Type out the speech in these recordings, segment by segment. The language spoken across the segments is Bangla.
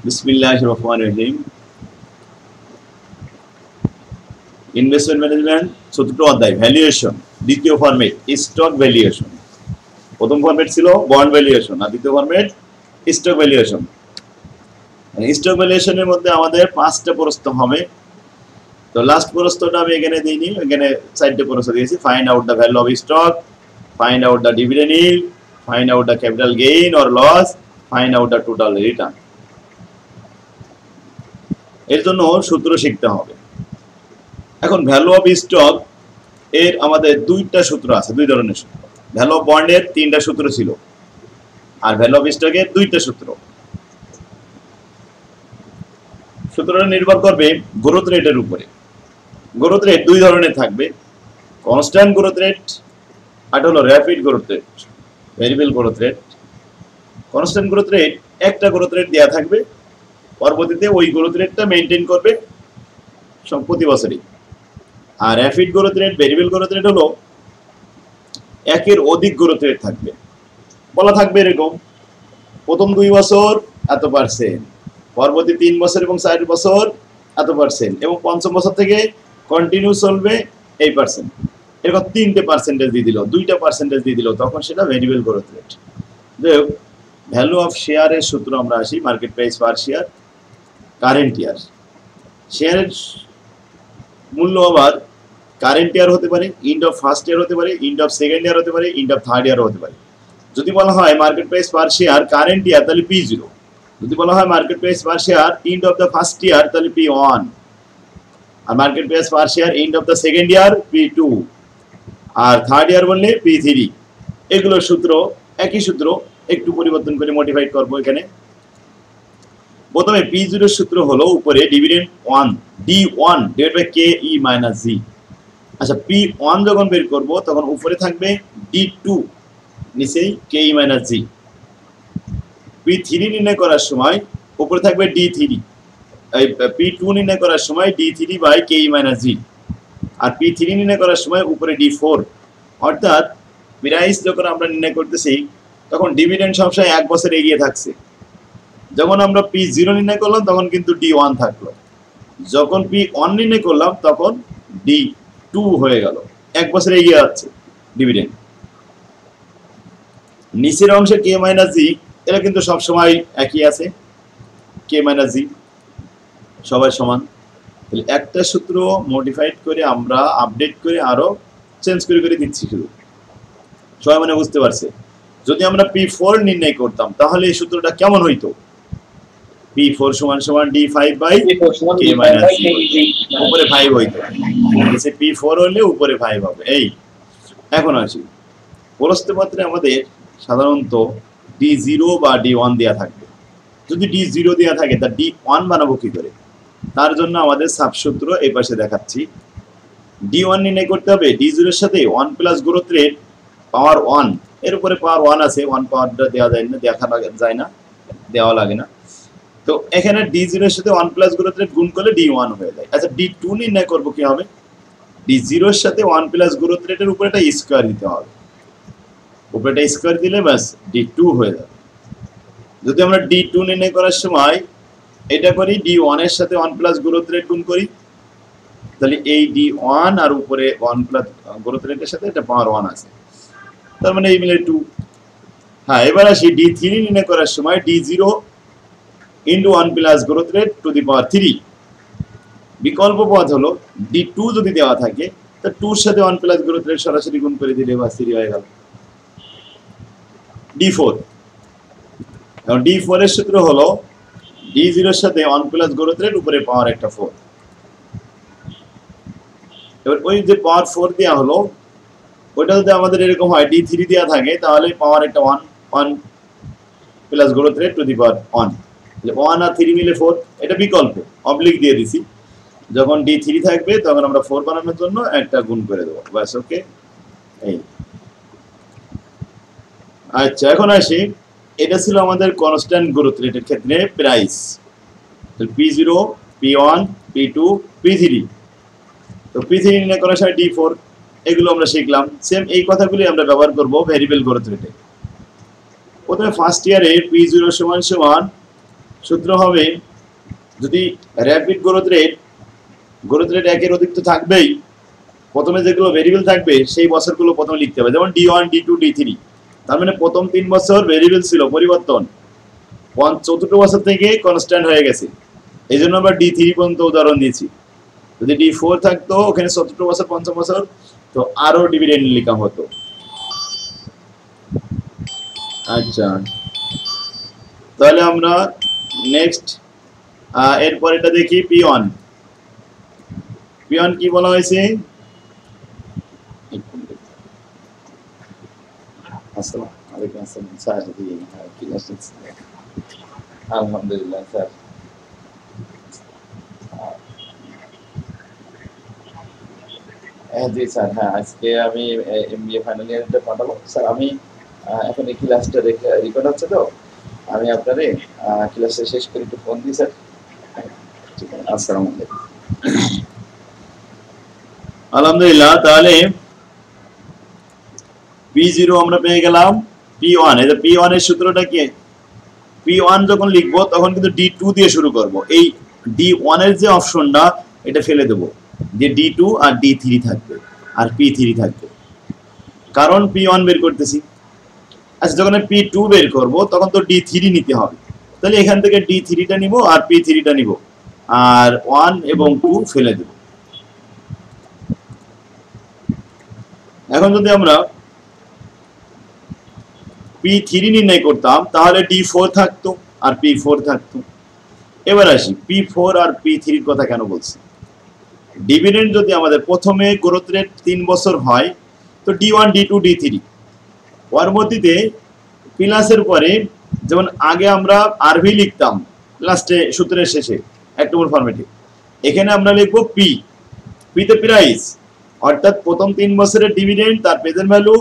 বিসমিল্লাহির রহমানির রহিম। ইনভেস্টমেন্ট ম্যানেজমেন্ট চতুর্থ অধ্যায় ভ্যালুয়েশন, দ্বিতীয় ফরম্যাট স্টক ভ্যালুয়েশন। প্রথম ফরম্যাট ছিল বন্ড ভ্যালুয়েশন আর দ্বিতীয় ফরম্যাট স্টক ভ্যালুয়েশন। স্টক ভ্যালুয়েশনের মধ্যে আমাদের 5টা প্রশ্ন হবে। তো লাস্ট প্রশ্নটা আমি এখানে দিইনি, এখানে 4টে প্রশ্ন দিয়েছি। Find out the value of stock, find out the dividend yield, find out the capital gain or loss, find out the total return. এর জন্য সূত্র শিখতে হবে। এখন ভ্যালু অফ স্টক এর আমাদের 2টা সূত্র আছে, 2 ধরনের সূত্র। ভ্যালু অফ বন্ডের 3টা সূত্র ছিল আর ভ্যালু অফ স্টকের 2টা সূত্র। সূত্রটা নির্ভর করবে গ্রোথ রেটের উপরে। গ্রোথ রেট 2 ধরনের থাকবে, কনস্ট্যান্ট গ্রোথ রেট আর হলো rapid growth rate, variable growth rate. Constant growth rate একটা গ্রোথ রেট দেওয়া থাকবে, পরবর্তীতে ওই গ্রোথ রেটটা মেনটেন করবে প্রতি বছরই। আর rapid growth rate, variable growth rate হলো একের অধিক গ্রোথ রেট থাকবে। বলা থাকবে এরকম, প্রথম 2 বছর এত %, পরবর্তী 3 বছর এবং 4 বছর এত %, এবং পঞ্চম বছর থেকে কন্টিনিউ চলবে এই %। এরকম 3টে পার্সেন্টেজ দিয়ে দিল, 2টা পার্সেন্টেজ দিয়ে দিল, তখন সেটা ভেরিয়েবল গ্রোথ রেট। যাই হোক, ভ্যালু অফ শেয়ারের সূত্র আমরা আসি, market price per share current ইয়ার। শেয়ারের মূল্য আবার কারেন্ট ইয়ার হতে পারে, ইন্ড অফ ফার্স্ট ইয়ার হতে পারে, ইন্ড অফ সেকেন্ড ইয়ার হতে পারে, ইন্ড অফ থার্ড ইয়ার হতে পারে। যদি বলা হয় market price per share current year তাহলে P0, যদি বলা হয় market price per share end of the first year তাহলে P1, আর market price per share end of the second year P2, আর থার্ড ইয়ার বললে P3। এগুলোর সূত্র একই সূত্র, একটু পরিবর্তন করে মডিফাইড করবো। এখানে প্রথমে P0 এর সূত্র হলো উপরে dividend 1 D1 divide by KE minus G। আচ্ছা, P1 যখন বের করব তখন উপরে থাকবে D2, নিচেই KE মাইনাস G। P3 নির্ণয় করার সময় উপরে থাকবে D3, এই P2 নির্ণয় করার সময় D3 by KE minus G, আর P3 নির্ণয় করার সময় উপরে D4। অর্থাৎ প্রাইস যখন আমরা নির্ণয় করতেছি তখন ডিভিডেন্ড সবসময় 1 বছর এগিয়ে থাকছে। যখন আমরা P0 নির্ণয় করলাম তখন কিন্তু D1 থাকলো, যখন P1 নির্ণয় করলাম তখন D2 হয়ে গেল, 1 বছর এগিয়ে যাচ্ছে ডিভিডেন্ড। নিচের অংশে K মাইনাস G এটা কিন্তু সবসময় একই আছে, K মাইনাস G সবাই সমান। তাহলে একটা সূত্র মডিফাইড করে আমরা আপডেট করে আরো চেঞ্জ করে করে দিচ্ছি, শুধু সবাই মানে বুঝতে পারছে। যদি আমরা P4 নির্ণয় করতাম তাহলে এই সূত্রটা কেমন হইতো? P4 সমান সমান D5 by K minus G, উপরে 5 হইতো, নিচে P4 হলে উপরে 5 হবে। এই এখন আসি প্রশ্নপত্রে আমাদের সাধারণত D0 বা D1 দেওয়া থাকবে। যদি D0 দেওয়া থাকে তা D1 বানাবো কি করে? তার জন্য আমাদের সাবসূত্র এই পাশে দেখাচ্ছি। D1 নির্ণয় করতে হবে D0 এর সাথে 1 প্লাস গ্রোথ রেট পাওয়ার 1, এর উপরে পাওয়ার 1 আছে, 1 পাওয়ারটা দেওয়া যায় না, দেখা যায় না, দেওয়া লাগে না। তো এখানে D0 এর সাথে 1 প্লাস গ্রোথ রেট গুণ করলে D1 হয়ে যায়। আচ্ছা, D2 নির্ণয় করবো কি হবে? D0 এর সাথে 1 প্লাস গ্রোথ রেটের উপরে একটা স্কয়ার দিতে হবে, উপরে একটা স্কয়ার দিলে ব্যাস D2 হয়ে যাবে। যদি আমরা D2 নির্ণয় করার সময় এটা করি D1 এর সাথে 1 প্লাস গ্রোথ রেট গুণ করি, তাহলে এই D1 আর উপরে 1 প্লাস গ্রোথ রেটের সাথে এটা পাওয়ার 1 আছে, তার মানে এই মিলে 2। হ্যাঁ, এবার আসি D3 নির্ণয় করার সময় D0 into 1 plus growth rate to the power 3। বিকল্প পথ হলো D2 যদি দেওয়া থাকে তা 2 এর সাথে 1 প্লাস গ্রোথ রেট সরাসরি গুণ করে দিলে বা 3 হয়ে গেল। D4, এখন D4 এর সূত্র হলো D0 এর সাথে 1 প্লাস গ্রোথ রেট উপরে পাওয়ার একটা 4। এবার ওই যে পাওয়ার 4 দেওয়া হলো ওইটা যদি আমাদের এরকম হয় D3 দেওয়া থাকে তাহলে পাওয়ার একটা 1 plus growth rate to the power 1, 1 আর 3 মিলে 4। এটা বিকল্প, অবলিক দিয়ে দিছি। যখন D3 থাকবে তখন আমরা 4 বানানোর জন্য একটা গুণ করে দেবো, ব্যাস। ওকে, এই আচ্ছা, এখন আসি এটা ছিল আমাদের কনস্ট্যান্ট গ্রোথ রেটের ক্ষেত্রে price. P0, P1, P2, P3। তো P3 নির্ণয় করার সময় D4, এগুলো আমরা শিখলাম। সেম এই কথাগুলি আমরা ব্যবহার করব ভেরিয়েবল গ্রোথ রেটে। প্রথমে ফার্স্ট ইয়ারে P0 সমান সমান সূত্র হবে যদি র্যাপিড গ্রোথ রেট একের অধিক তো থাকবেই, প্রথমে যেগুলো ভেরিয়েবল থাকবে সেই বছরগুলো প্রথমে লিখতে হবে, যেমন D1 D2 D3। তার মানে প্রথম 3 বছর ভেরিয়েবল ছিল পরিবর্তন, চতুর্থ বছর থেকে কনস্ট্যান্ট হয়ে গেছে, এই জন্য আমরা D3 পর্যন্ত উদাহরণ দিয়েছি। যদি D4 থাকতো ওখানে চতুর্থ বছর পঞ্চম বছর তো আরো ডিভিডেন্ড লেখা হতো। আচ্ছা, তাহলে আমরা নেক্সট এরপর এটা দেখি P1 কি বলা হয়েছে। আসসালামু আলাইকুম। আসসালাম স্যার, কি আছেন? আলহামদুলিল্লাহ স্যার। জি স্যার, হ্যাঁ আজকে আমি এমবিএ ফাইনাল ইয়ারটা পাঠাবো স্যার। আমি এখন এই ক্লাসটা রেকর্ড হচ্ছে তো, আমি আপনারে ক্লাসটা শেষ করে একটু ফোন দিই স্যার। ঠিক আছে, আসসালামু আলাইকুম। আলহামদুলিল্লাহ, তাহলে P0 আমরা পেয়ে গেলাম। P1, এই যে P1 এর সূত্রটা কি? P1 যখন লিখবো তখন কিন্তু D2 দিয়ে শুরু করব। এই D1 এর যে অপশনটা এটা ফেলে দেব, যে D2 আর D3 থাকবে আর P3 থাকবে, কারণ P1 বের করতেছি। আচ্ছা, যখন P2 বের করব তখন তো D3 নিতে হবে, তাহলে এখান থেকে D3টা নিব আর P3টা নিব, আর 1 এবং 2 ফেলে দেব। এখন যদি আমরা P3 নির্ণয় করতাম তাহলে D4 থাকতো আর P4 থাকতো। এবার আসি P4 আর P3 এর কথা কেন বলছি। ডিভিডেন্ড যদি আমাদের প্রথমে গ্রোথ রেট 3 বছর হয় তো D1 D2 D3, পরবর্তীতে প্লাসের পরে যেমন আগে আমরা আরভি লিখতাম লাস্টে সূত্রের শেষে 1 নম্বর ফরম্যাটে, এখানে আমরা লিখবো P তে প্রাইস, অর্থাৎ প্রথম 3 বছরের ডিভিডেন্ড তার প্রেজেন্ট ভ্যালু,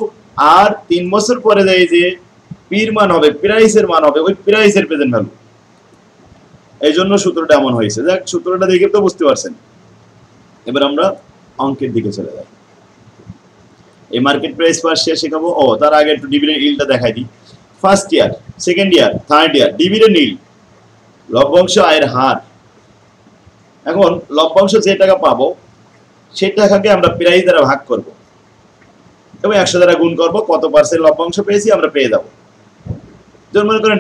আর 3 বছর পরে যায় যে পির মান হবে, প্রাইসের মান হবে ওই প্রাইসের প্রেজেন্ট ভ্যালু। এই জন্য সূত্রটা এমন হয়েছে। যাক, সূত্রটা দেখে তো বুঝতে পারছেন। এবার আমরা অঙ্কের দিকে চলে যাই। এই মার্কেট প্রাইস পার শেয়ার শেখাবো। তার আগে একটু ডিভিডেন্ড ইল্ডটা দেখাই দিই। First year, second year, third year dividend yield, লভ্যাংশ আয়ের হার। এখন লভ্যাংশ যে টাকা পাবো সেই টাকাকে আমরা প্রাইস দ্বারা ভাগ করব এবং 100 দ্বারা গুণ করব, কত পার্সেন্ট লভ্যাংশ পেয়েছি আমরা পেয়ে যাব। যেমন মনে করেন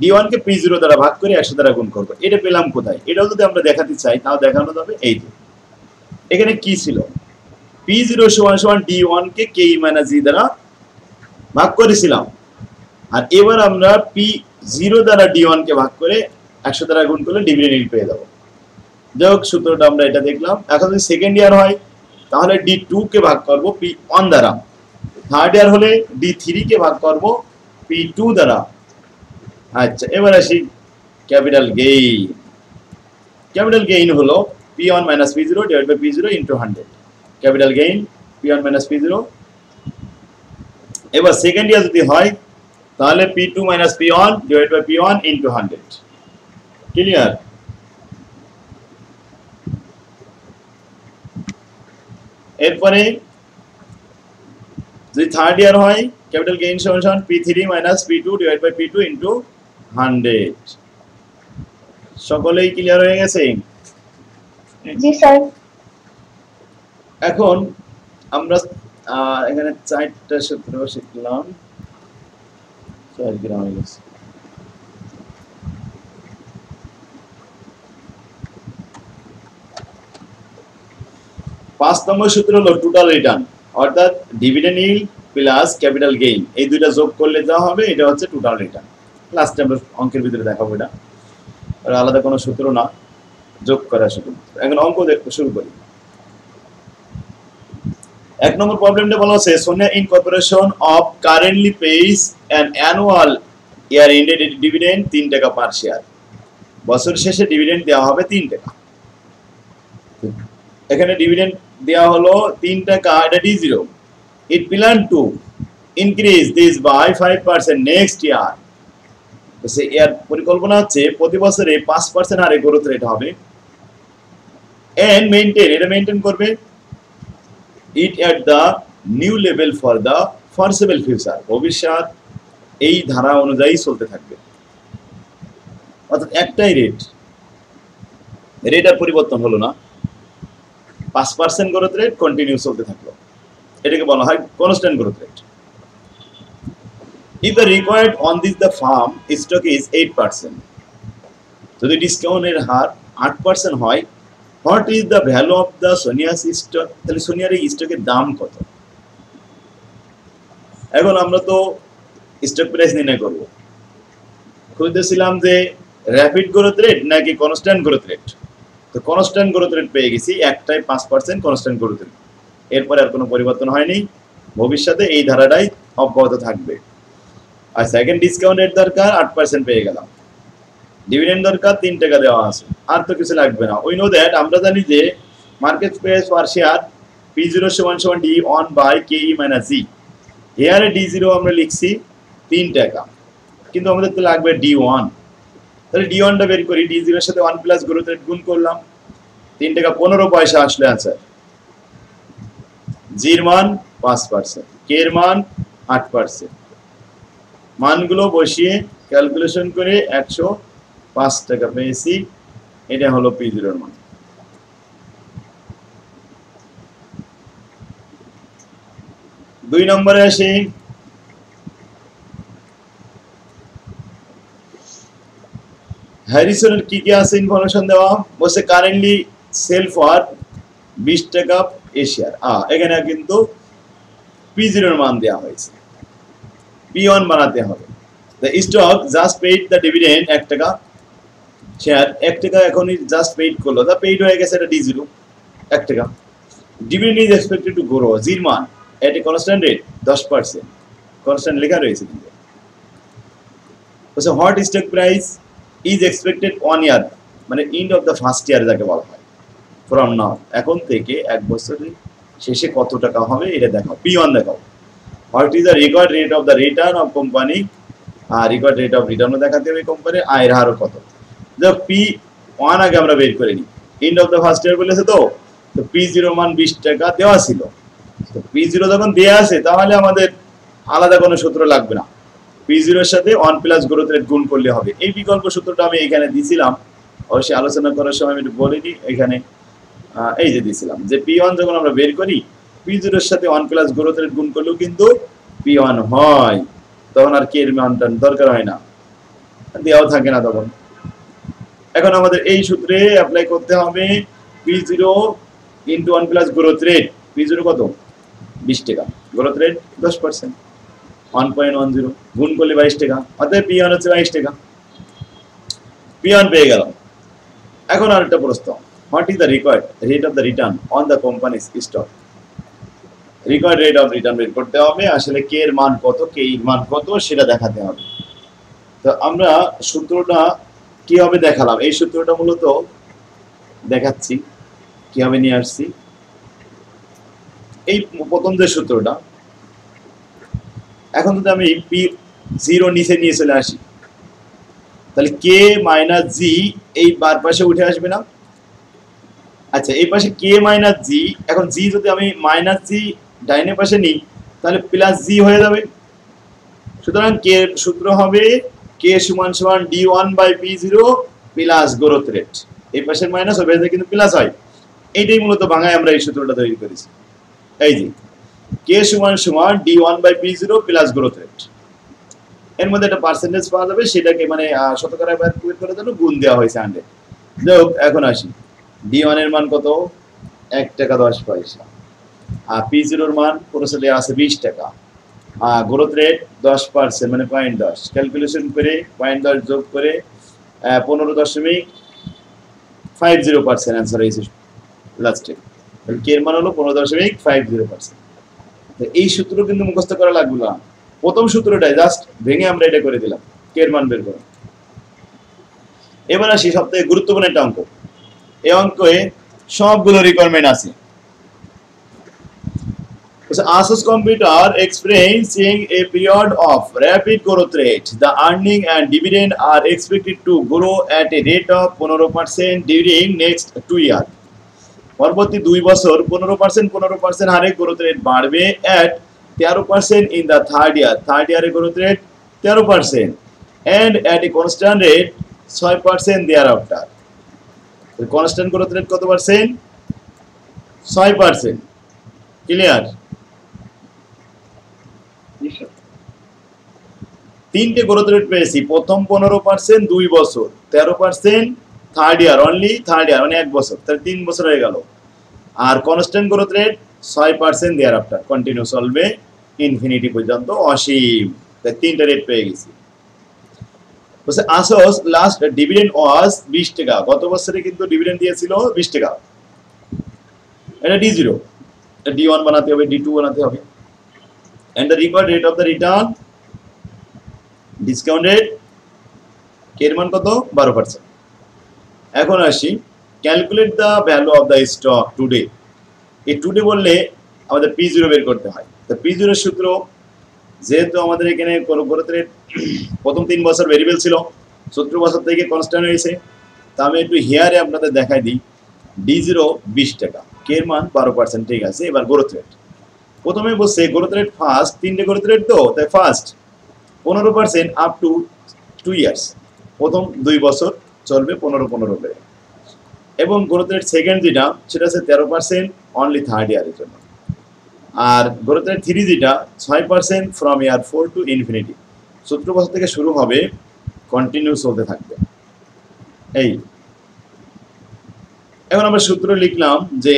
D1 কে P0 দ্বারা ভাগ করে 100 দ্বারা গুণ করব। এটা পেলাম কোথায়? এটাও যদি আমরা দেখাতে চাই তাও দেখানো যাবে। এই যে এখানে কি ছিল, P0 = D1 কে K - G দ্বারা ভাগ করেছিলাম, আর এবার আমরা P0 দ্বারা D1 কে ভাগ করে 100 দ্বারা গুণ করলে ডিভিডেন্ড ইল্ড পেয়ে যাব। যাই হোক, সূত্রটা আমরা এটা দেখলাম। এখন যদি সেকেন্ড ইয়ার হয় তাহলে D2 কে ভাগ করব P1 দ্বারা, থার্ড ইয়ার হলে D3 কে ভাগ করব P2 দ্বারা। আচ্ছা, এবার আসি ক্যাপিটাল গেইন। ক্যাপিটাল গেইন হলো P1 - P0 / P0 × 100। Capital gain P1 - P0। এবার সেকেন্ড ইয়ার যদি হয় তাহলে P2 - P1 / P1 × 100। ক্লিয়ার? এরপরে যদি থার্ড ইয়ার হয় capital gain = P3 - P2 / P2 × 100। সকলেই ক্লিয়ার হয়ে গেছে? জি স্যার। এখন আমরা এখানে 4টা সূত্র শিখলাম। 4 গ্রাম হয়ে গেছে। পাঁচ নম্বর সূত্র হলো টোটাল রিটার্ন, অর্থাৎ dividend yield plus capital gain, এই দুইটা যোগ করলে যা হবে এটা হচ্ছে টোটাল রিটার্ন। লাস্টে আমরা অঙ্কের ভিতরে দেখাবো এটা, আর আলাদা কোনো সূত্র না, যোগ করা শুধু। এখন অঙ্ক দেখতে শুরু করি। 1 নম্বর প্রবলেমটা বলা আছে Sonia incorporation of currently page an annual year ended dividend 3 টাকা পার শেয়ার। বছর শেষে ডিভিডেন্ড দেওয়া হবে 3 টাকা। এখানে ডিভিডেন্ড দেওয়া হলো 3 টাকা, এটা D0। It plan to increase this by 5% next year. তো সে এর পরিকল্পনা হচ্ছে প্রতি বছরে 5% হারে গ্রোথ রেট হবে, এন্ড মেইনটেইন, এটা মেইনটেইন করবে it at the new level for the foreseeable future, ভবিষ্যৎ এই ধারা অনুযায়ী চলতে থাকবে। অর্থাৎ একটাই রেট আর পরিবর্তন হলো না, 5% গ্রোথ রেট কন্টিনিউ চলতে থাকলো, এটাকে বলা হয় constant growth rate. If the required on this the farm stock is 8%, যদি ডিসকাউন্টের হার 8% হয়, what is the value of the Sonia's stock? তাহলে সোনিয়ার এই স্টকের দাম কত? এখন আমরা তো স্টক প্রাইস নির্ণয় করব, খুঁজতেছিলাম যে র্যাপিড গ্রোথ রেট নাকি কনস্ট্যান্ট গ্রোথ রেট। তো কনস্ট্যান্ট গ্রোথ রেট পেয়ে গেছি, একটাই 5% কনস্ট্যান্ট গ্রোথ রেট, এরপরে আর কোনো পরিবর্তন হয়নি, ভবিষ্যতে এই ধারাটাই অব্যাহত থাকবে। আর সেকেন্ড ডিসকাউন্ট রেট দরকার 8% পেয়ে গেলাম, ডিভিডেন্ড দরকার 3 টাকা দেওয়া আছে, আর তো কিছু লাগবে না। উই নো দ্যাট, আমরা জানি যে market price per share P0 = D1 by KE - G। এয়ারে D0 আমরা লিখছি 3 টাকা, কিন্তু আমাদের তো লাগবে D1, তাহলে D1টা বের করি, D0 এর সাথে 1 প্লাস গ্রোথ রেট গুণ করলাম, 3 টাকা 15 পয়সা আসলে আছে। G এর মান 5%, K এর মান 8%, মানগুলো বসিয়ে ক্যালকুলেশন করে 105 টাকা পেয়েছি, এটা হলো P0 এর মান। দুই নম্বরে আসি, হ্যারিসনের কি কি আছে ইনফরমেশন দেওয়া, বলছে কারেন্টলি সেল ফর 20 টাকা এ শেয়ার। এখানে কিন্তু P0 এর মান দেওয়া হয়েছে, P1 বানাতে হবে। The stock just paid the dividend 1 টাকা শেয়ার, 1 টাকা এখনই জাস্ট পেইড করলো, দা পেইড হয়ে গেছে, এটা D0 1 টাকা। Dividend is expected to grow, জির মান এট এ কনস্ট্যান্ট রেট 10%, কনস্ট্যান্ট লেখা রয়েছে কিন্তু। বলছে what stock price is expected 1 ইয়ার, মানে এন্ড অফ দ্য ফার্স্ট ইয়ার যাকে বলা হয়, ফ্রম নাও, এখন থেকে 1 বছরের শেষে কত টাকা হবে এটা দেখাও, P1 দেখাও। What is the record rate of the return of company, record rate of রিটার্নও দেখাতে হবে কোম্পানির, আয়ের হারও কত। P1 আগে আমরা বের করে নিই, এন্ড অফ দ্য ফার্স্ট ইয়ার বলেছে, তো P0 মান 20 টাকা দেওয়া ছিল, তো P0 যখন দেওয়া আছে তাহলে আমাদের আলাদা কোনো সূত্র লাগবে না, P0 এর সাথে 1 প্লাস গ্রোথ রেট গুণ করলে হবে। এই বিকল্প সূত্রটা আমি এখানে দিছিলাম, অবশ্যই আলোচনা করার সময় আমি একটু বলিনি, এখানে এই যে দিছিলাম যে P1 যখন আমরা বের করি, P0 এর সাথে 1 প্লাস গ্রোথ রেট গুণ করলেও কিন্তু P1 হয়, তখন আর K এর মানটা দরকার হয় না, দেওয়াও থাকে না তখন। এখন আমাদের এই সূত্রে অ্যাপ্লাই করতে হবে P0 into 1 plus growth rate, P0 কত 20 টাকা, গ্রোথ রেট 10%, 1.10 গুণ করলে 22 টাকা, অতএব P1 হচ্ছে 22 টাকা। P1 পেয়ে গেল। এখন আরেকটা প্রশ্ন, what is the required rate of the return on the companies stock. Required rate of return বের করতে হবে, আসলে K এর মান কত, K এর মান কত সেটা দেখাতে হবে। তো আমরা সূত্রটা কিভাবে দেখালাম, এই সূত্রটা মূলত দেখাচ্ছি কিভাবে নিয়ে আসছি। এই প্রথম যে সূত্রটা, এখন যদি আমি P0 নিচে নিয়ে চলে আসি, তাহলে K মাইনাস G এই বার পাশে উঠে আসবে না। আচ্ছা, এই পাশে K মাইনাস G, এখন G যদি আমি মাইনাস G ডাইনে পাশে নিই তাহলে প্লাস G হয়ে যাবে। সুতরাং K এর সূত্র হবে K = D1 by P0 plus growth rate, এই পাশের মাইনাস হবে কিন্তু প্লাস হয়, এইটাই মূলত ভাঙায় আমরা এই সূত্রটা তৈরি করেছি। এই যে K = D1 by P0 plus growth rate, এর মধ্যে একটা পার্সেন্টেজ পাওয়া যাবে, সেটাকে মানে শতকরা বের করার জন্য গুণ দেওয়া হয়েছে 100। যাই হোক, এখন আসি D1 এর মান কত, 1 টাকা 10 পয়সা, আর P0 এর মান পুরোটা আছে 20 টাকা, গ্রোথ রেট 10% মানে 0.10, ক্যালকুলেশন করে 0.10 যোগ করে 15.50% অ্যান্সার হয়েছে লাস্টে। K এর মান হলো 15.50%। তো এই সূত্র কিন্তু মুখস্থ করা লাগবে না, প্রথম সূত্রটাই জাস্ট ভেঙে আমরা এটা করে দিলাম, K এর মান বের করে। এবার আসি সবথেকে গুরুত্বপূর্ণ একটা অঙ্ক, এই অঙ্কে সবগুলো রিকোয়ারমেন্ট আছে। Asus computer experiencing a period of rapid growth rate. The earning and dividend are expected to grow at a rate of 15% during next 2 years. পরবর্তী 2 বছর 15% হারে গ্রোথ রেট বাড়বে, at 13% in the third year, third ইয়ারে growth rate 13%, and at a constant rate 6% thereafter. Constant growth rate কত পার্সেন্ট? 6%। ক্লিয়ার? তিনটে গ্রোথ রেট পেয়েছি, প্রথম 15%, 2 বছর 13%, third year only third year মানে 1 বছর, তাহলে 3 বছর হয়ে গেল। আর constant growth rate 6% thereafter, continue চলবে ইনফিনিটি পর্যন্ত, অসীম। তাই তিনটা রেট পেয়ে গেছি। বলছে আসোস লাস্ট ডিভিডেন্ড ওয়াজ 20 টাকা, গত বছরে কিন্তু ডিভিডেন্ড দিয়েছিল 20 টাকা। এটা D0, এটা D1 বানাতে হবে, D2 বানাতে হবে। And the required rate of the return, discount rate এর মান কত? 12%। এখন আসি calculate the value of the stock today. এই টুডে বললে আমাদের P0 বের করতে হয়। তো P0 এর সূত্র, যেহেতু আমাদের এখানে গ্রোথ রেট প্রথম 3 বছর ভেরিয়েবল ছিল, 17 বছর থেকে কনস্ট্যান্ট হয়েছে। তা আমি একটু হিয়ারে আপনাদের দেখাই দিই। D0 20 টাকা, কে এর মান 12%, ঠিক আছে। এবার গ্রোথ রেট প্রথমে বলছে গ্রোথ রেট ফার্স্ট, তিনটে গ্রোথ রেট তো, তাই ফার্স্ট 15% আপ টু 2 ইয়ার্স, প্রথম 2 বছর চলবে 15 করে। এবং গ্রোথ রেট সেকেন্ড যেটা, সেটা হচ্ছে 13% অনলি থার্ড ইয়ারের জন্য। আর গ্রোথ রেট 3 যেটা 6% ফ্রম ইয়ার 4 টু ইনফিনিটি, 17 বছর থেকে শুরু হবে, কন্টিনিউ চলতে থাকবে। এই এখন আমরা সূত্র লিখলাম যে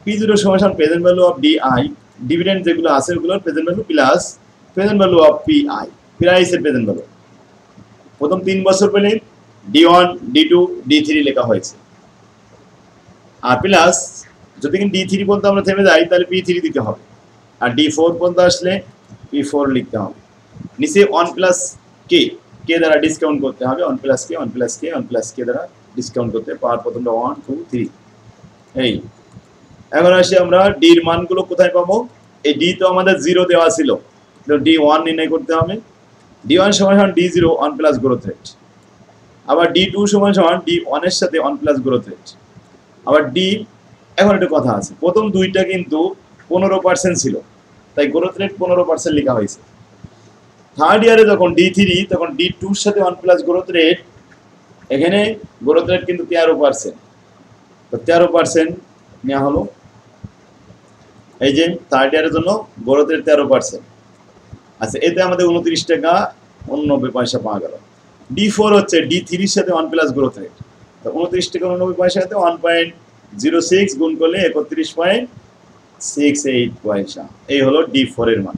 P0 সমান present value of DI, dividend যেগুলো আছে ওগুলোর present value plus present value of PI, প্রাইসের প্রেজেন্ট ভ্যালু। প্রথম 3 বছর পেলে D1, D2, D3 লেখা হয়েছে। আর প্লাস যদি D3 পর্যন্ত আমরা থেমে যাই তাহলে P3 দিতে হবে, আর D4 পর্যন্ত আসলে P4 লিখতে হবে। নিচে 1 প্লাস কে, কে দ্বারা ডিসকাউন্ট করতে হবে, 1 প্লাস কে 1 প্লাস কে 1 প্লাস কে দ্বারা ডিসকাউন্ট করতে পাওয়ার প্রথমটা 1 2 3। এই এখন আসি আমরা ডি এর মানগুলো কোথায় পাবো? এই ডি তো আমাদের 0 দেওয়া ছিল, তো D1 নির্ণয় করতে হবে। D1 সমান D0 1 প্লাস গ্রোথ রেট, আবার D2 সমান D1 এর সাথে 1 প্লাস গ্রোথ রেট, আবার ডি। এখন একটা কথা আছে, প্রথম দুইটা কিন্তু 15% ছিল, তাই গ্রোথ রেট 15% লেখা হয়েছে। থার্ড ইয়ারে যখন D3, তখন D2 এর সাথে 1 প্লাস গ্রোথ রেট, এখানে গ্রোথ রেট কিন্তু 13%, তো 13% নেওয়া হলো। এই যে থার্ড ইয়ারের জন্য গ্রোথ রেট 13%। আচ্ছা, এতে আমাদের 29 টাকা 89 পয়সা পাওয়া গেল। D4 হচ্ছে D3 এর সাথে 1 প্লাস গ্রোথ রেট, তো 29 টাকা 89 পয়সার সাথে 1.06 গুণ করলে 31.68 পয়সা। এই হলো D4 এর মান।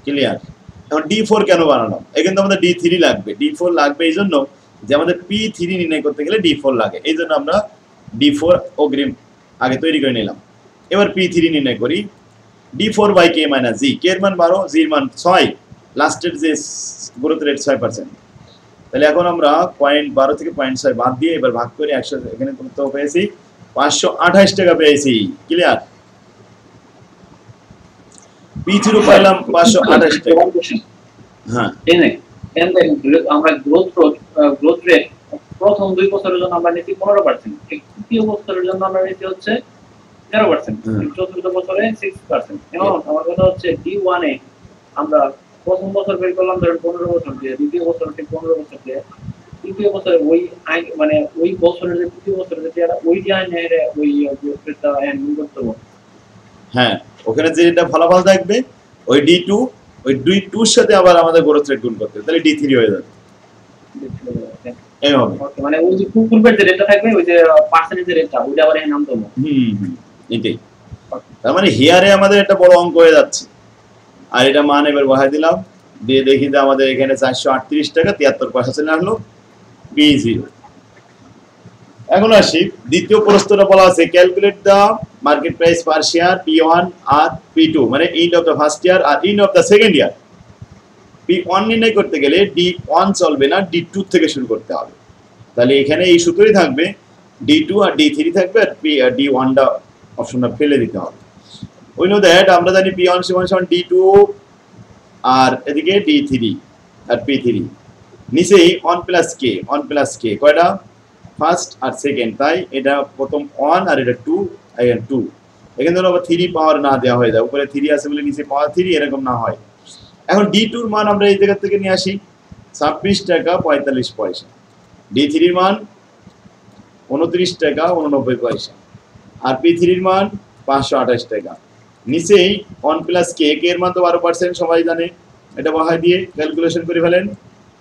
ক্লিয়ার? এখন D4 কেন বানানো? এখানে আমাদের D3 লাগবে। D4 লাগবে এই জন্য যে আমাদের P3 নির্ণয় করতে গেলে D4 লাগে, এই জন্য আমরা D4 অগ্রিম আগে তৈরি করে নিলাম। এবার P3 নির্ণয় করি। D4 বাই কে মাইনাস জি, কে এর মান 12, জি এর মান 6, লাস্টের যে গ্রোথ রেট 6%। তাহলে এখন আমরা 0.12 থেকে 0.6 বাদ দিয়ে এবার ভাগ করে 100, এখানে কত পেয়েছি? 528 টাকা পেয়েছি। ক্লিয়ার? P0 পাইলাম 528 টাকা। হ্যাঁ, আমরা গ্রোথ রেট প্রথম 2 বছরের জন্য আমরা নিচ্ছি 15%, তৃতীয় বছরের জন্য আমরা নিচ্ছি হচ্ছে 13%, চতুর্থ বছরে 6%। এখন আমার কথা হচ্ছে D1 এ আমরা প্রথম বছর বের করলাম ধরুন 15 বছর দিয়ে, দ্বিতীয় বছর ঠিক 15 বছর দিয়ে, তৃতীয় বছরে ওই মানে ওই বছরের যে তৃতীয় বছরের যে ওই আইনের ওই গ্রোথ রেটটা এন্ড করতে হবে। হ্যাঁ, ওখানে যেটা ফলাফল থাকবে ওই D2, ওই D2 এর সাথে আবার আমাদের গ্রোথ রেট গুণ করতে, তাহলে D3 হয়ে যাবে। এইভাবে মানে ওই যে পূর্বের যে রেটটা থাকবে, ওই যে পার্সেন্টেজ রেটটা, ওইটা আবার এখানে নামতে হবে। এটাই। তার মানে হিয়ারে আমাদের একটা বড় অঙ্ক হয়ে যাচ্ছে। আর এটা মান এবার বহাই দিলাম, দিয়ে দেখি যে আমাদের এখানে 438 টাকা 73 পয়সা চলে আসলো P0। এখন আসি দ্বিতীয় প্রশ্নটা, বলা আছে calculate the market price per share P1 আর P2, মানে end of the first year আর end of the second year. P1 নির্ণয় করতে গেলে D1 চলবে না, D2 থেকে শুরু করতে হবে। তাহলে এখানে এই সূত্রই থাকবে, D2 আর D3 থাকবে, আর D1টা অপশনটা ফেলে দিতে হবে। উই নো দ্যাট, আমরা জানি P1 সমান D2 আর এদিকে D3 আর P3, নিচেই 1 প্লাস কে 1 প্লাস কে, কয়টা? ফার্স্ট আর সেকেন্ড, তাই এটা প্রথম 1 আর এটা 2, এখানে 2। এখানে ধরো আবার 3 পাওয়ার না দেওয়া হয়ে যায়, উপরে 3 আছে বলে নিচে পাওয়ার 3, এরকম না হয়। এখন D2 এর মান আমরা এই জায়গা থেকে নিয়ে আসি 26 টাকা 45 পয়সা। D3 এর মান 29 টাকা 89 পয়সা আর P3 এর মান 528 টাকা। নিচেই 1 প্লাস কে এর মান তো 12% সবাই জানে, এটা বহাই দিয়ে ক্যালকুলেশন করে ফেলেন।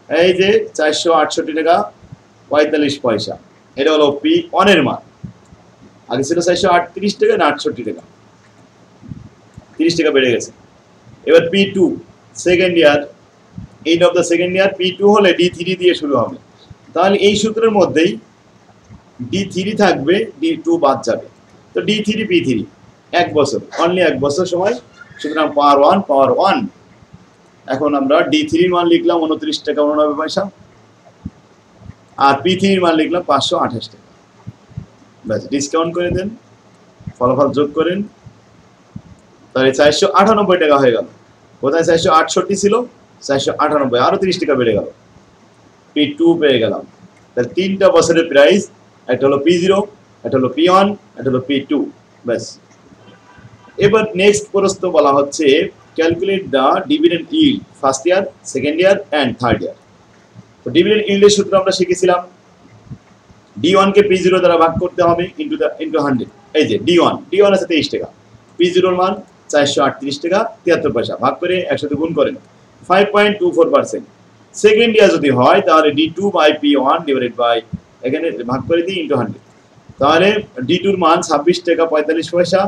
এই যে 468 টাকা 45 পয়সা, এটা হলো P1 এর মান। আগে ছিল 438 টাকা না 68 টাকা, 30 টাকা বেড়ে গেছে। এবার P2 second year, and of the second year P2 হলে D3 দিয়ে শুরু হবে। তাহলে এই সূত্রের মধ্যেই D3 থাকবে, D2 বাদ যাবে। তো D3 P3 এক বছর, অনলি এক বছর সময়, সুতরাং পাওয়ার 1। এখন আমরা D3 এর মান লিখলাম 29 টাকা 89 পয়সা আর P3 এর মান লিখলাম 528 টাকা। ব্যাস, ডিসকাউন্ট করে দেন, ফলাফল যোগ করেন, তাহলে 498 টাকা হয়ে গেল। কোথায় 468 ছিল, 498, আরো 30 টাকা বেড়ে গেল, P2 পেয়ে গেলাম। তাহলে তিনটা বছরের প্রাইস, একটা হলো P0, একটা হলো P1, একটা হলো P2। ব্যাস। এবার নেক্সট প্রশ্ন বলা হচ্ছে calculate the dividend yield first year, second year and third year. তো ডিভিডেন্ড ইল্ডের সূত্র আমরা শিখেছিলাম, D1 কে P0 দ্বারা ভাগ করতে হবে ইনটু 100। এই যে D1 আছে 23 টাকা, P0 এর মান 438 টাকা 73 পয়সা, ভাগ করে 100 তে গুণ করেন 5.24%। সেকেন্ড ইয়ার যদি হয় তাহলে D2 by P1 divided by, এখানে ভাগ করে দিই ইনটু 100। তাহলে D2 এর মান 26 টাকা 45 পয়সা,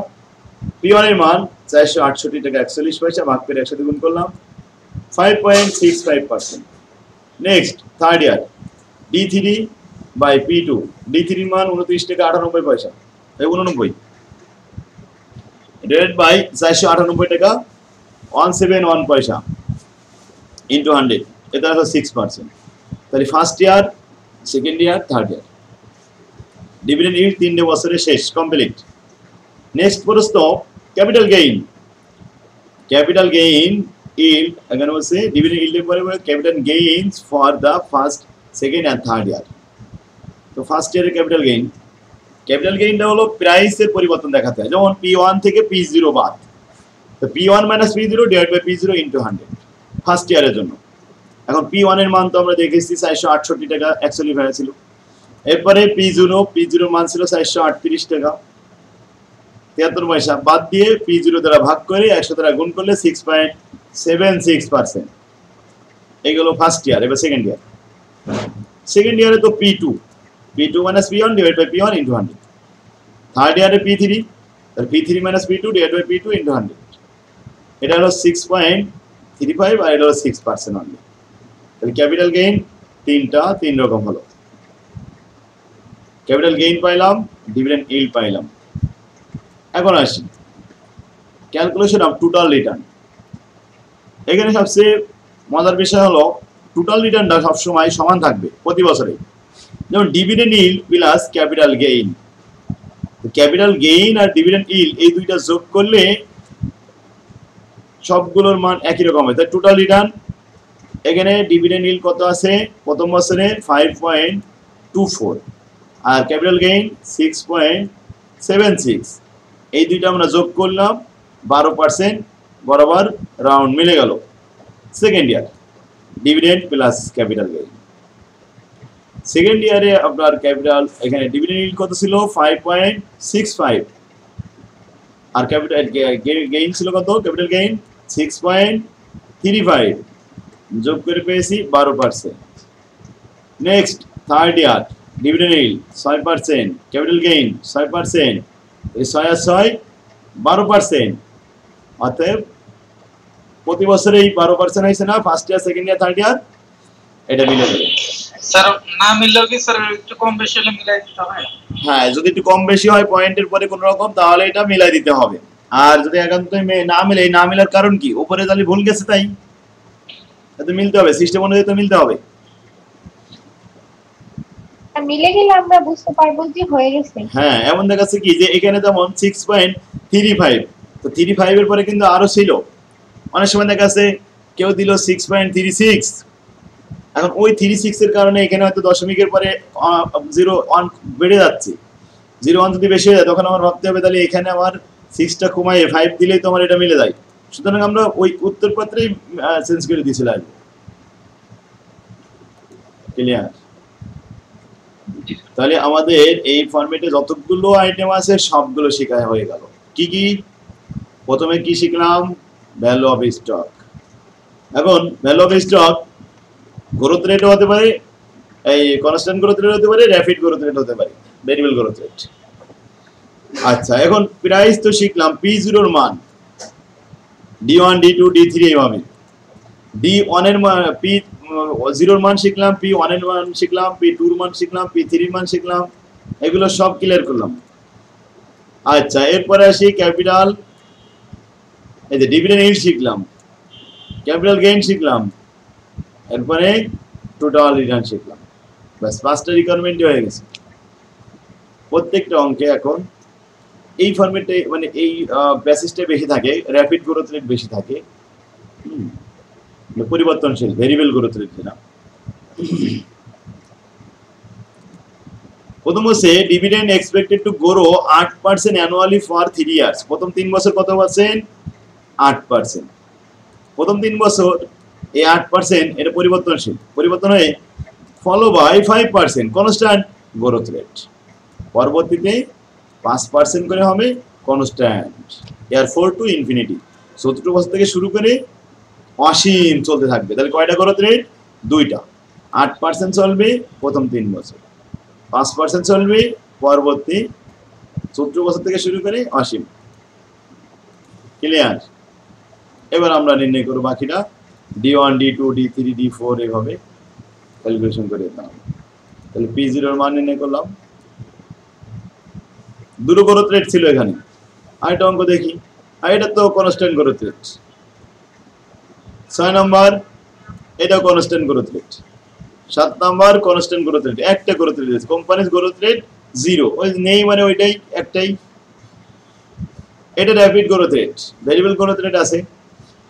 P1 এর মান 468 টাকা 41 পয়সা, ভাগ করে 100 তে গুণ করলাম 5.65%। Next third year, D3 by P2, D3 এর মান 29 টাকা 98 পয়সা, 89 ডিভাইডেড বাই 498 টাকা 171 পয়সা ইনটু 100, এটা হলো 6%। তাহলে first year, second year, third year dividend yield 3 বছরে শেষ, কমপ্লিট। নেক্সট প্রশ্ন capital gain. Capital gain yield, এখানে বলছে ডিভিডেন্ড ইল্ডের পরে capital gains for the first, second and third year. তো ফার্স্ট ইয়ারের ক্যাপিটাল গেইনটা হলো প্রাইসের পরিবর্তন দেখাতে হয়, যেমন P1 থেকে P0 বাদ, তো P1 minus P0 divide by P0 into 100 first ইয়ারের জন্য। এখন P1 এর মান তো আমরা দেখেছি 468 টাকা 41 পয়সা ছিল। এরপরে P0 মান ছিল 438 টাকা 73 পয়সা, বাদ দিয়ে P0 দ্বারা ভাগ করে 100 দ্বারা গুণ করলে 6.76%। এইগুলো ফার্স্ট ইয়ার। এবার সেকেন্ড ইয়ারে তো P2 minus P1 divide by P1 into 100। Third ইয়ারে P3, তাহলে P3 minus P2 divide by P2 into 100। এটা হলো 6.35 আর এটা হলো 6% অনলি। তাহলে ক্যাপিটাল গেইন তিন রকম হলো, ক্যাপিটাল গেইন পাইলাম, ডিভিডেন্ড ইল্ড পাইলাম। এখন আসি ক্যালকুলেশন অফ টোটাল রিটার্ন। এখানে সবচেয়ে মজার বিষয় হলো টোটাল রিটার্নটা সবসময় সমান থাকবে প্রতি বছরে, যেমন dividend yield plus capital gain. Capital gain আর ডিভিডেন্ড ইল্ড এই দুইটা যোগ করলে সবগুলোর মান একই রকম হয়। তাই টোটাল রিটার্ন, এখানে ডিভিডেন্ড ইল্ড কত আছে প্রথম বছরে 5.24 আর ক্যাপিটাল গেইন 6.76, এই দুইটা আমরা যোগ করলাম 12% বরাবর রাউন্ড মিলে গেল। Second year dividend plus capital gain. Second ইয়ারে আপনার ক্যাপিটাল, এখানে ডিভিডেন্ড ইল্ড কত ছিল 5.65 আর ক্যাপিটাল গেইন ছিল কত, ক্যাপিটাল গেইন 6.35, যোগ করে পেয়েছি 12%। Next third year dividend yield 6%, capital gain 6%, এই 6 আর 6 12%, অতএব প্রতি বছরে এই 12% হয়েছে না, first year, second year, third ইয়ার, এটা মিলে যাবে। স্যার না মিললেও কি স্যার একটু কম বেশি হলে মিলাই দিতে হয়? হ্যাঁ, যদি একটু কম বেশি হয় পয়েন্টের পরে কোনো রকম, তাহলে এটা মিলাই দিতে হবে। আর যদি একান্তই না মিলে, না মিলার কারণ কি, উপরে তাহলে ভুল গেছে, তাই এটা মিলতে হবে, সিস্টেম অনুযায়ী তো মিলতে হবে। মিলে গেলে আমরা বুঝতে পারবো যে হয়ে গেছে। হ্যাঁ, এমন দেখাচ্ছে কি যে এখানে যেমন 6.35, তো 35 এর পরে কিন্তু আরো ছিল, অনেক সময় দেখাচ্ছে কেউ দিল 6.36, এখন ওই 36 এর কারণে এখানে হয়তো দশমিকের পরে 0.1 বেড়ে যাচ্ছে, 0.1 যদি বেশি হয়ে যায় তখন আমার ভাবতে হবে তাহলে এখানে আমার 6টা কমাইয়ে 5 দিলেই তো আমার এটা মিলে যায়। সুতরাং আমরা ওই উত্তরপত্রেই চেঞ্জ করে দিয়েছিলাম। ক্লিয়ার? জি। তাহলে আমাদের এই ফরম্যাটে যতগুলো আইটেম আছে সবগুলো শেখা হয়ে গেল। কি কি? প্রথমে কি শিখলাম? Value of stock. এখন value of stock growth rate হতে পারে, এই কনস্ট্যান্ট গ্রোথ রেট হতে পারে, র‍্যাপিড গ্রোথ রেট হতে পারে, ভেরিয়েবল গ্রোথ রেট। আচ্ছা, এখন প্রাইস তো শিখলাম। P0 এর মান D1 D2 D3 এইভাবে। D1 এর মান P0 এর মান শিখলাম, P1 এর মান শিখলাম, P2 এর মান শিখলাম, P3 এর মান শিখলাম, এগুলো সব ক্লিয়ার করলাম। আচ্ছা, এরপরে আসি ক্যাপিটাল, এই যে ডিভিডেন্ড ইল্ড শিখলাম, ক্যাপিটাল গেইন শিখলাম, এরপরে টোটাল রিটার্ন শিখলাম। ব্যাস 5টা রিকোয়ারমেন্ট হয়ে গেছে। প্রত্যেকটা অঙ্কে এখন এই ফরম্যাটে মানে এই প্যাসেজটা বেশি থাকে, র‍্যাপিড গ্রোথ রেট বেশি থাকে, পরিবর্তনশীল ভেরিয়েবল গ্রোথ রেট না। প্রথম হচ্ছে dividend expected to grow 8% annually for 3 years. প্রথম 3 বছর কত পার্সেন্ট? 8%। প্রথম 3 বছর এই 8% এটা পরিবর্তনশীল, পরিবর্তন হয়ে follow by 5% constant growth rate. পরবর্তীতে 5% করে হবে কনস্ট্যান্ট, এয়ারফোর টু ইনফিনিটি। 70 বছর থেকে শুরু করে অসীম চলতে থাকবে। তাহলে কয়টা গ্রোথ রেট? 2টা। 8% চলবে প্রথম 3 বছর, 5% চলবে পরবর্তী 70 বছর থেকে শুরু করে অসীম। ক্লিয়ার? এবার আমরা নির্ণয় করব বাকিটা, D1 D2 D3 D4 এভাবে ক্যালকুলেশন করে দিলাম। তাহলে P0 এর মান নির্ণয় করলাম। দুটো গ্রোথ রেট ছিল এখানে। আরেকটা অঙ্ক দেখি, আর এটা তো কনস্ট্যান্ট গ্রোথ রেট। 6 নম্বর এটা কনস্ট্যান্ট গ্রোথ রেট। 7 নম্বর কনস্ট্যান্ট গ্রোথ রেট, একটা গ্রোথ রেট আছে। কোম্পানিজ গ্রোথ রেট 0, ওই নেই মানে ওইটাই একটাই। এটা rapid growth rate, variable growth rate আছে।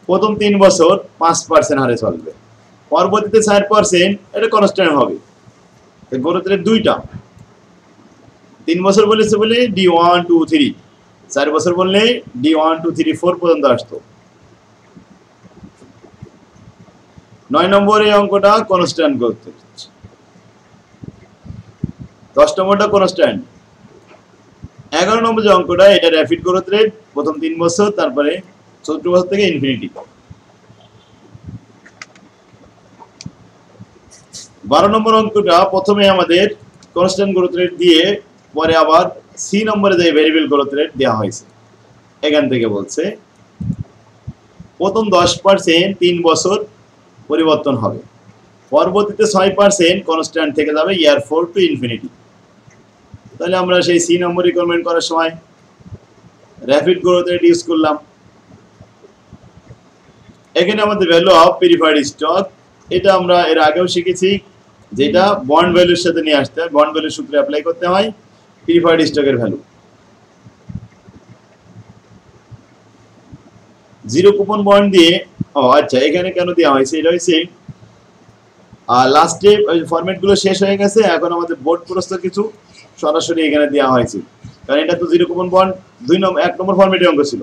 প্রথম 3 বছর 5% হারে চলবে, পরবর্তীতে 4%, এটা কনস্ট্যান্ট হবে। গ্রোথ রেট 2টা। 3 বছর বলেছে বলে D1 2 3, 4 বছর বললে D1 2 3 4 পর্যন্ত আসতো। 9 নম্বর এই অঙ্কটা কনস্ট্যান্ট গ্রোথ রেট, 10 নম্বরটা কনস্ট্যান্ট। 11 নম্বর যে অঙ্কটা এটা র‍্যাপিড গ্রোথ রেট, প্রথম 3 বছর, তারপরে 70 বছর থেকে ইনফিনিটি। 12 নম্বর অঙ্কটা প্রথমে আমাদের কনস্ট্যান্ট গ্রোথ রেট দিয়ে পরে আবার সি নম্বরে যে ভেরিয়েবল গ্রোথ রেট দেওয়া হয়েছে। এখান থেকে বলছে প্রথম 10% 3 বছর পরিবর্তন হবে, পরবর্তীতে 6% কনস্ট্যান্ট থেকে যাবে এয়ারফোর টু ইনফিনিটি। তাহলে আমরা সেই সি নম্বর রিকোয়ারমেন্ট করার সময় র‍্যাপিড গ্রোথ রেট ইউজ করলাম। এখানে আমাদের ভ্যালু অফ প্রিফার্ড স্টক, এটা আমরা এর আগেও শিখেছি, যেটা বন্ড ভ্যালুর সাথে নিয়ে আসতে হয়, বন্ড ভ্যালুর সূত্রে অ্যাপ্লাই করতে হয় প্রিফার্ড স্টকের ভ্যালু। 0 কুপন বন্ড দিয়ে, আচ্ছা এখানে কেন দেওয়া হয়েছে? এটা হয়েছে লাস্টে ফরম্যাটগুলো শেষ হয়ে গেছে, এখন আমাদের বোর্ড প্রস্ত কিছু সরাসরি এখানে দেওয়া হয়েছে, কারণ এটা তো 0 কুপন বন্ড 1 নম্বর ফরম্যাটে অঙ্ক ছিল,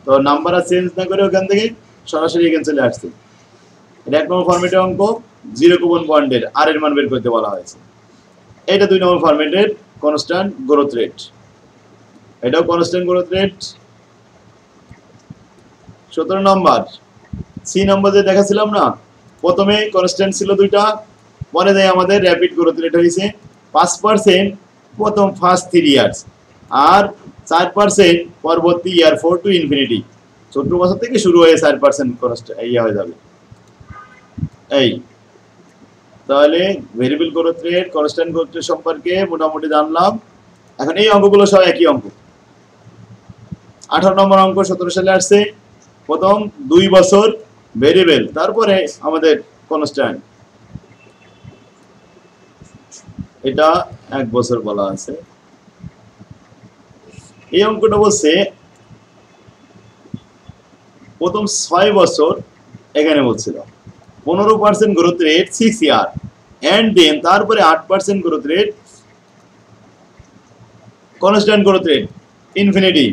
তো নাম্বার আর চেঞ্জ না করে ওখান থেকে সরাসরি এখানে চলে আসছে। এটা 1 নম্বর ফরম্যাটে অঙ্ক, 0 কুপন বন্ডের আর এর মান বের করতে বলা হয়েছে। এটা 2 নম্বর ফরম্যাটের কনস্ট্যান্ট গ্রোথ রেট, এটাও constant growth rate. 17 number C নম্বর যে দেখাছিলাম না, প্রথমে কনস্ট্যান্ট ছিল 2টা, পরে দেয় আমাদের র‍্যাপিড গ্রোথ রেট হয়েছে 5% প্রথম ফার্স্ট 3 ইয়ার্স, আর 4% পরবর্তী এয়ারফোর টু ইনফিনিটি। 70 বছর থেকে শুরু হয়ে 4% কনস্ট্যান্ট হয়ে যাবে। এই তাহলে variable growth rate, constant growth rate সম্পর্কে মোটামুটি জানলাম। এখন এই অঙ্কগুলো সব একই অঙ্ক। 18 নম্বর অঙ্ক 17 সালে আসছে। প্রথম 2 বছর ভেরিয়েবল, তারপরে আমাদের কনস্ট্যান্ট, এটা 1 বছর বলা আছে। এই অঙ্কটা বলছে প্রথম 6 বছর, এখানে বলছিল 15% growth rate 6 year, and then তারপরে 8% growth rate constant growth rate infinity.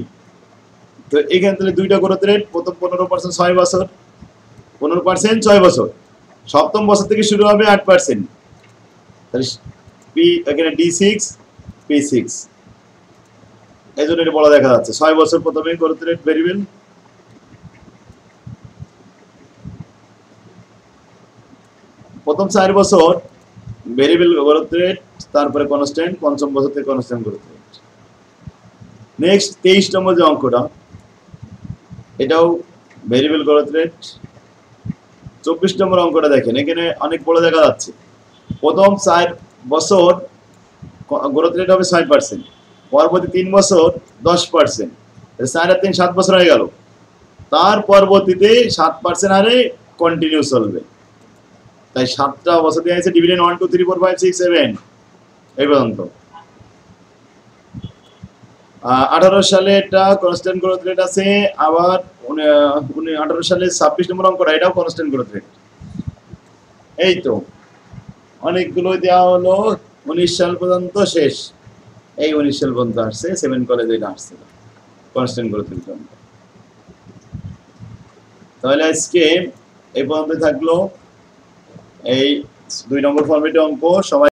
তো এখান থেকে 2টা গ্রোথ রেট, প্রথম 15% 6 বছর, 15% 6 বছর, সপ্তম বছর থেকে শুরু হবে 8%। তাহলে পি এখানে D6 P6, এই জন্য এটা বড় দেখা যাচ্ছে। 6 বছর প্রথমে গ্রোথ রেট ভেরিয়েবল, প্রথম 4 বছর ভেরিয়েবল গ্রোথ রেট, তারপরে কনস্ট্যান্ট, পঞ্চম বছর থেকে কনস্ট্যান্ট গ্রোথ রেট। নেক্সট 23 নম্বর যে অঙ্কটা, এটাও ভেরিয়েবল গ্রোথ রেট। 24 নম্বর অঙ্কটা দেখেন, এখানে অনেক বড় দেখা যাচ্ছে। প্রথম 4 বছর গ্রোথ রেট হবে 6%, পরবর্তী 3 বছর 10%, 4 আর 3 7 বছর হয়ে গেল। তার পরবর্তীতে 7% হারে কন্টিনিউ চলবে। তাই 7টা বছর দিয়ে আছে ডিভিডেন্ড 1 2 3 4 5 6 7 এই পর্যন্ত। 18 সালে এটা কনস্ট্যান্ট গ্রোথ রেট আছে, আবার 18 সালে 26 নম্বর অঙ্কটা, এটাও কনস্ট্যান্ট গ্রোথ রেট। এই তো অনেকগুলো দেওয়া হলো, 19 সাল পর্যন্ত শেষ। এই 19 সাল পর্যন্ত আসছে, 7 কলেজে এটা আসছে কনস্ট্যান্ট গ্রোথ রেট। তাহলে আজকে এই পর্যন্ত থাকলো এই 2 নম্বর ফরম্যাটে অঙ্ক। সবাই